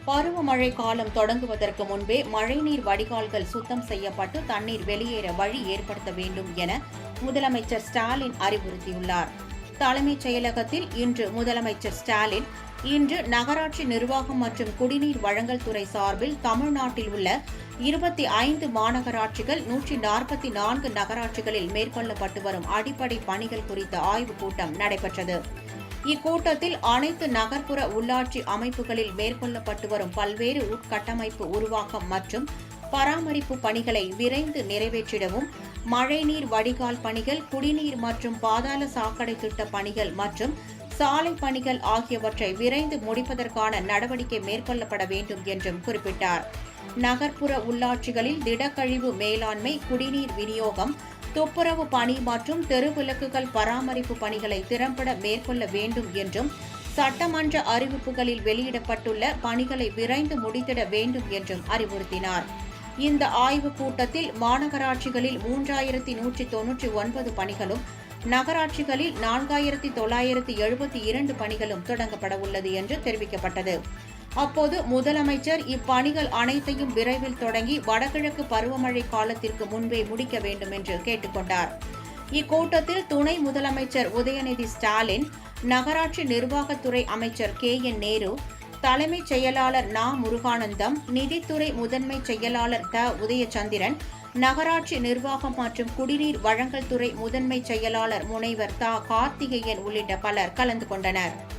பருவமழை காலம் தொடங்குவதற்கு முன்பே மழைநீர் வடிகால்கள் சுத்தம் செய்யப்பட்டு தண்ணீர் வெளியேற வழி ஏற்படுத்த வேண்டும் என முதலமைச்சர் ஸ்டாலின் அறிவுறுத்தியுள்ளார். தலைமைச் செயலகத்தில் இன்று முதலமைச்சர் ஸ்டாலின் நகராட்சி நிர்வாகம் மற்றும் குடிநீர் வழங்கல் துறை சார்பில் தமிழ்நாட்டில் உள்ள 25 மாநகராட்சிகள் 144 நகராட்சிகளில் மேற்கொள்ளப்பட்டு வரும் அடிப்படை பணிகள் குறித்த ஆய்வுக் கூட்டம் நடைபெற்றது. இக்கூட்டத்தில் அனைத்து நகர்ப்புற உள்ளாட்சி அமைப்புகளில் மேற்கொள்ளப்பட்டு வரும் பல்வேறு உட்கட்டமைப்பு உருவாக்கம் மற்றும் பராமரிப்பு பணிகளை விரைந்து நிறைவேற்றிடவும், மழைநீர் வடிகால் பணிகள், குடிநீர் மற்றும் பாதாள சாக்கடை திட்ட பணிகள் மற்றும் சாலை பணிகள் ஆகியவற்றை விரைந்து முடிப்பதற்கான நடவடிக்கை மேற்கொள்ளப்பட வேண்டும் என்றும் குறிப்பிட்டார். நகர்ப்புற உள்ளாட்சிகளில் திடக்கழிவு மேலாண்மை, குடிநீர் விநியோகம், துப்புரவு பணி மற்றும் தெருவிளக்குகள் பராமரிப்பு பணிகளை திறம்பட மேற்கொள்ள வேண்டும் என்றும், சட்டமன்ற அறிவிப்புகளில் வெளியிடப்பட்டுள்ள பணிகளை விரைந்து முடித்திட வேண்டும் என்றும் அறிவுறுத்தினார். இந்த ஆய்வுக் கூட்டத்தில் மாநகராட்சிகளில் 3199 பணிகளும், நகராட்சிகளில் 4972 பணிகளும் தொடங்கப்பட உள்ளது என்று தெரிவிக்கப்பட்டது. அப்போது முதலமைச்சர் இப்பணிகள் அனைத்தையும் விரைவில் தொடங்கி வடகிழக்கு பருவமழை காலத்திற்கு முன்பே முடிக்க வேண்டும் என்று கேட்டுக் கொண்டார். இக்கூட்டத்தில் துணை முதலமைச்சர் உதயநிதி ஸ்டாலின், நகராட்சி நிர்வாகத்துறை அமைச்சர் KN நேரு, தலைமைச் செயலாளர் நா. முருகானந்தம், நிதித்துறை முதன்மை செயலாளர் த. உதயச்சந்திரன், நகராட்சி நிர்வாகம் மற்றும் குடிநீர் வழங்கல் துறை முதன்மை செயலாளர் முனைவர் தா. கார்த்திகேயன் உள்ளிட்ட பலர் கலந்து கொண்டனர்.